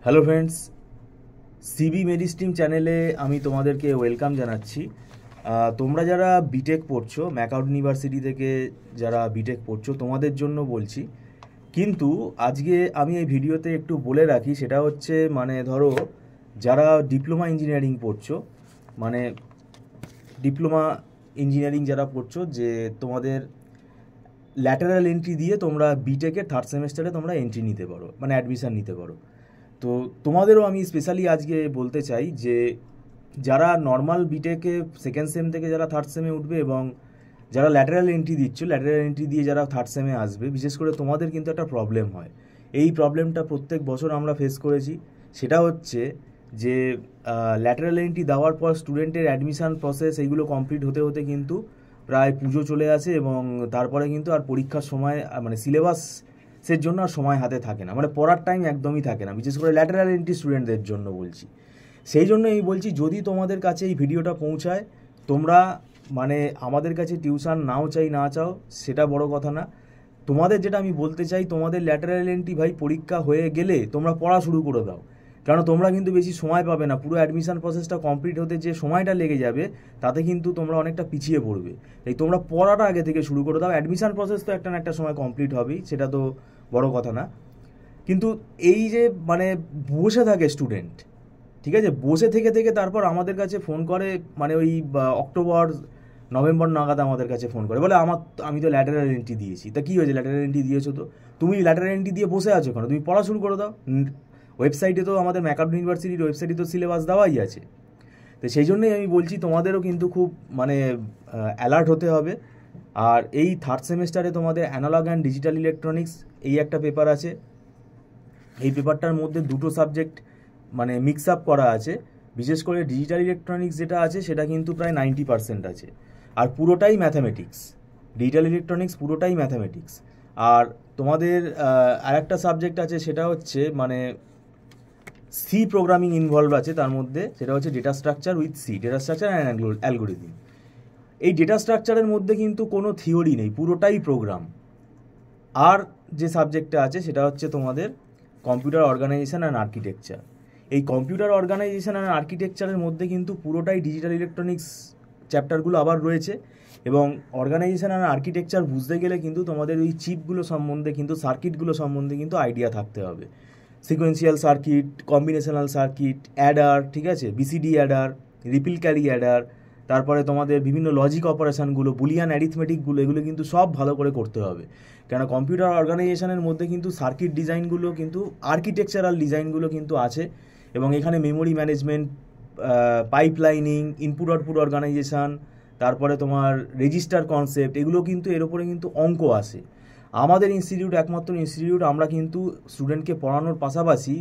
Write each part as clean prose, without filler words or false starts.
Hello friends, CB মেডিস্ট্রিম চ্যানেলে আমি তোমাদেরকে ওয়েলকাম জানাচ্ছি। তোমরা যারা বিটেক পড়ছো, ম্যাকআউট ইউনিভার্সিটি থেকে যারা বিটেক পড়ছো তোমাদের জন্য বলছি। কিন্তু আজকে আমি এই ভিডিওতে একটু বলে রাখি, সেটা হচ্ছে ধরো যারা ডিপ্লোমা ইঞ্জিনিয়ারিং পড়ছো, মানে ডিপ্লোমা ইঞ্জিনিয়ারিং যারা পড়ছো, যে তোমাদের ল্যাটারাল এন্ট্রি দিয়ে তোমরা বিটেকের থার্ড সেমেস্টারে তোমরা এন্ট্রি নিতে পারো, মানে অ্যাডমিশান নিতে পারো। তো তোমাদেরও আমি স্পেশালি আজকে বলতে চাই যে যারা নর্মাল বিটেকে সেকেন্ড সেম থেকে যারা থার্ড সেমে উঠবে এবং যারা ল্যাটারাল এন্ট্রি দিচ্ছ, ল্যাটারাল এন্ট্রি দিয়ে যারা থার্ড সেমে আসবে, বিশেষ করে তোমাদের কিন্তু একটা প্রবলেম হয়। এই প্রবলেমটা প্রত্যেক বছর আমরা ফেস করেছি। সেটা হচ্ছে যে ল্যাটারাল এন্ট্রি দেওয়ার পর স্টুডেন্টের অ্যাডমিশান প্রসেস এইগুলো কমপ্লিট হতে হতে কিন্তু প্রায় পুজো চলে আসে এবং তারপরে কিন্তু আর পরীক্ষার সময় সিলেবাসের জন্য আর সময় হাতে থাকে না, মানে পড়ার টাইম একদমই থাকে না, বিশেষ করে ল্যাটারাল এন্ট্রি স্টুডেন্টদের জন্য বলছি। সেই জন্য এই বলছি, যদি তোমাদের কাছে এই ভিডিওটা পৌঁছায়, তোমরা আমাদের কাছে টিউশন নাও চাই না চাও সেটা বড় কথা না। তোমাদের যেটা আমি বলতে চাই, তোমাদের ল্যাটারাল এন্ট্রি ভাই পরীক্ষা হয়ে গেলে তোমরা পড়া শুরু করে দাও, কারণ তোমরা কিন্তু বেশি সময় পাবে না। পুরো অ্যাডমিশন প্রসেসটা কমপ্লিট হতে যে সময়টা লেগে যাবে তাতে কিন্তু তোমরা অনেকটা পিছিয়ে পড়বে। তাই তোমরা পড়াটা আগে থেকে শুরু করে দাও। অ্যাডমিশন প্রসেস তো একটা না একটা সময় কমপ্লিট হবেই, সেটা তো বড় কথা না। কিন্তু এই যে বসে থাকে স্টুডেন্ট, ঠিক আছে, বসে থেকে থেকে তারপর আমাদের কাছে ফোন করে, ওই অক্টোবর নভেম্বর নাগাদ আমাদের কাছে ফোন করে, বলে আমি তো ল্যাটারাল এন্ট্রি দিয়েছি। তা কী হয়েছে, ল্যাটারাল এন্ট্রি দিয়েছো তো, তুমি ল্যাটারাল এন্ট্রি দিয়ে বসে আছো কেন, তুমি পড়া শুরু করে দাও। ওয়েবসাইটে তো আমাদের ম্যাকআউট ইউনিভার্সিটির ওয়েবসাইটে তো সিলেবাস দেওয়াই আছে। তো সেই জন্যই আমি বলছি তোমাদেরও কিন্তু খুব অ্যালার্ট হতে হবে। আর এই থার্ড সেমেস্টারে তোমাদের অ্যানালগ অ্যান্ড ডিজিটাল ইলেকট্রনিক্স এই একটা পেপার আছে। এই পেপারটার মধ্যে দুটো সাবজেক্ট মিক্স আপ করা আছে। বিশেষ করে ডিজিটাল ইলেকট্রনিক্স যেটা আছে সেটা কিন্তু প্রায় 90% আছে, আর পুরোটাই ম্যাথামেটিক্স। ডিজিটাল ইলেকট্রনিক্স পুরোটাই ম্যাথামেটিক্স। আর তোমাদের আর একটা সাবজেক্ট আছে, সেটা হচ্ছে সি প্রোগ্রামিং ইনভলভ আছে তার মধ্যে, সেটা হচ্ছে data structure with C, data structure and algorithm. এই ডেটা স্ট্রাকচারের মধ্যে কিন্তু কোনো থিওরি নেই, পুরোটাই প্রোগ্রাম। আর যে সাবজেক্টটা আছে সেটা হচ্ছে তোমাদের কম্পিউটার অর্গানাইজেশন অ্যান্ড আর্কিটেকচার। এই কম্পিউটার অর্গানাইজেশন অ্যান্ড আর্কিটেকচারের মধ্যে কিন্তু পুরোটাই ডিজিটাল ইলেকট্রনিক্স চ্যাপ্টারগুলো আবার রয়েছে। এবং অর্গানাইজেশন অ্যান্ড আর্কিটেকচার বুঝতে গেলে কিন্তু তোমাদের ওই চিপগুলো সম্বন্ধে, কিন্তু সার্কিটগুলো সম্বন্ধে কিন্তু আইডিয়া থাকতে হবে। Sequential circuit, combinational circuit, Eder, ঠিক আছে, BCD Eder, repeal carry Eder, তারপরে তোমাদের বিভিন্ন লজিক অপারেশানগুলো, বুলিয়ান অ্যারিথমেটিকগুলো, এগুলো কিন্তু সব ভালো করে করতে হবে। কেন কম্পিউটার অর্গানাইজেশনের মধ্যে কিন্তু সার্কিট ডিজাইনগুলো কিন্তু আর্কিটেকচারাল ডিজাইনগুলো কিন্তু আছে, এবং এখানে memory management, pipelining, input output organisation, তারপরে তোমার রেজিস্টার কনসেপ্ট, এগুলো কিন্তু এর ওপরে কিন্তু অঙ্ক আসে। আমাদের ইনস্টিটিউট একমাত্র ইনস্টিটিউট, আমরা কিন্তু স্টুডেন্টকে পড়ানোর পাশাপাশি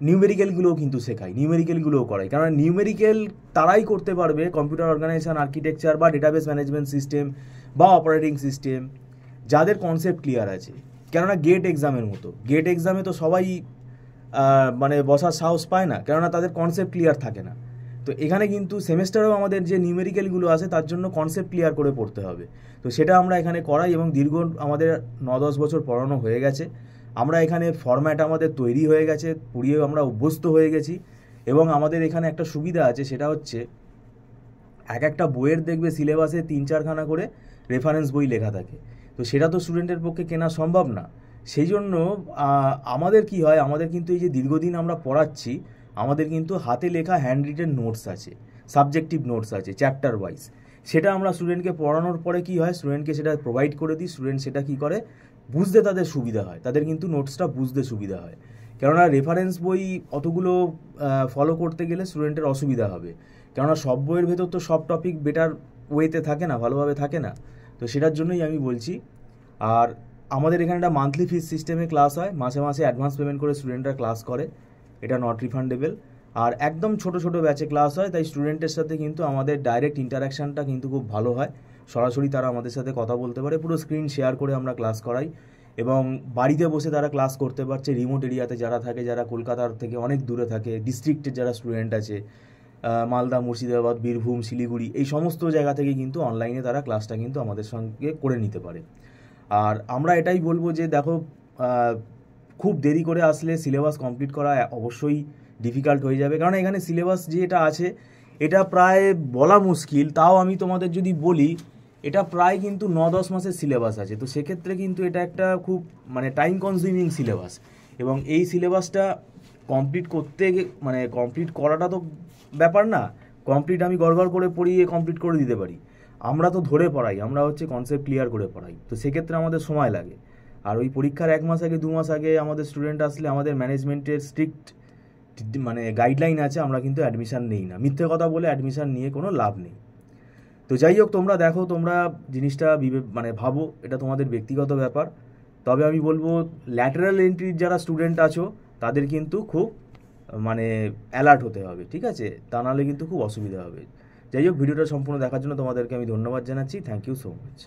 নিউমেরিক্যালগুলোও কিন্তু শেখাই, নিউমেরিক্যালগুলোও করাই। কারণ নিউমেরিক্যাল তারাই করতে পারবে কম্পিউটার অর্গানাইজেশন আর্কিটেকচার বা ডেটাবেস ম্যানেজমেন্ট সিস্টেম বা অপারেটিং সিস্টেম, যাদের কনসেপ্ট ক্লিয়ার আছে। কেননা গেট এক্সামের মতো, গেট এক্সামে তো সবাই বসার সাহস পায় না, কেননা তাদের কনসেপ্ট ক্লিয়ার থাকে না। তো এখানে কিন্তু সেমেস্টারেও আমাদের যে নিউমেরিক্যালগুলো আছে তার জন্য কনসেপ্ট ক্লিয়ার করে পড়তে হবে। তো সেটা আমরা এখানে করাই, এবং দীর্ঘ আমাদের 9-10 বছর পড়ানো হয়ে গেছে। আমরা এখানে ফরম্যাট আমাদের তৈরি হয়ে গেছে, পড়িয়ে আমরা অভ্যস্ত হয়ে গেছি। এবং আমাদের এখানে একটা সুবিধা আছে, সেটা হচ্ছে এক একটা বইয়ের দেখবে সিলেবাসে 3-4খানা করে রেফারেন্স বই লেখা থাকে। তো সেটা তো স্টুডেন্টের পক্ষে কেনা সম্ভব না। সেই জন্য আমাদের কি হয়, আমাদের কিন্তু এই যে দীর্ঘদিন আমরা পড়াচ্ছি, আমাদের কিন্তু হাতে লেখা হ্যান্ড রিটেন নোটস আছে, সাবজেক্টিভ নোটস আছে চ্যাপ্টার ওয়াইজ। সেটা আমরা স্টুডেন্টকে পড়ানোর পরে কি হয়, স্টুডেন্টকে সেটা প্রোভাইড করে দিই। স্টুডেন্ট সেটা কি করে, বুঝতে তাদের সুবিধা হয়, তাদের কিন্তু নোটসটা বুঝতে সুবিধা হয়। কেননা রেফারেন্স বই অতগুলো ফলো করতে গেলে স্টুডেন্টের অসুবিধা হবে, কেননা সব বইয়ের ভেতর তো সব টপিক বেটার ওয়েতে থাকে না, ভালোভাবে থাকে না। তো সেটার জন্যই আমি বলছি। আর আমাদের এখানে একটা মান্থলি ফিস সিস্টেমে ক্লাস হয়, মাসে মাসে অ্যাডভান্স পেমেন্ট করে স্টুডেন্টরা ক্লাস করে, এটা নট রিফান্ডেবল। আর একদম ছোট ছোট ব্যাচে ক্লাস হয়, তাই স্টুডেন্টের সাথে কিন্তু আমাদের ডাইরেক্ট ইন্টারাকশানটা কিন্তু খুব ভালো হয়। সরাসরি তারা আমাদের সাথে কথা বলতে পারে, পুরো স্ক্রিন শেয়ার করে আমরা ক্লাস করাই, এবং বাড়িতে বসে তারা ক্লাস করতে পারছে। রিমোট এরিয়াতে যারা থাকে, যারা কলকাতার থেকে অনেক দূরে থাকে, ডিস্ট্রিক্টের যারা স্টুডেন্ট আছে, মালদা, মুর্শিদাবাদ, বীরভূম, শিলিগুড়ি, এই সমস্ত জায়গা থেকে কিন্তু অনলাইনে তারা ক্লাসটা কিন্তু আমাদের সঙ্গে করে নিতে পারে। আর আমরা এটাই বলবো যে দেখো, খুব দেরি করে আসলে সিলেবাস কমপ্লিট করা অবশ্যই ডিফিকাল্ট হয়ে যাবে, কারণ এখানে সিলেবাস যেটা আছে এটা প্রায় বলা মুশকিল, তাও আমি তোমাদের যদি বলি এটা প্রায় কিন্তু 9-10 মাসের সিলেবাস আছে। তো সেক্ষেত্রে কিন্তু এটা একটা খুব মানে টাইম কনজিউমিং সিলেবাস, এবং এই সিলেবাসটা কমপ্লিট করতে মানে কমপ্লিট করাটা তো ব্যাপার না, কমপ্লিট আমি গড়গড় করে পড়িয়ে কমপ্লিট করে দিতে পারি। আমরা তো ধরে পড়াই, আমরা হচ্ছে কনসেপ্ট ক্লিয়ার করে পড়াই, তো সেক্ষেত্রে আমাদের সময় লাগে। আর ওই পরীক্ষার 1 মাস আগে 2 মাস আগে আমাদের স্টুডেন্ট আসলে আমাদের ম্যানেজমেন্টের স্ট্রিক্ট মানে গাইডলাইন আছে, আমরা কিন্তু অ্যাডমিশান নেই না, মিথ্যে কথা বলে অ্যাডমিশান নিয়ে কোনো লাভ নেই। তো যাই হোক, তোমরা দেখো, তোমরা জিনিসটা মানে ভাবো, এটা তোমাদের ব্যক্তিগত ব্যাপার। তবে আমি বলবো ল্যাটারাল এন্ট্রির যারা স্টুডেন্ট আছো তাদের কিন্তু খুব মানে অ্যালার্ট হতে হবে, ঠিক আছে? তা নাহলে কিন্তু খুব অসুবিধা হবে। যাই হোক, ভিডিওটা সম্পূর্ণ দেখার জন্য তোমাদেরকে আমি ধন্যবাদ জানাচ্ছি। Thank you so much.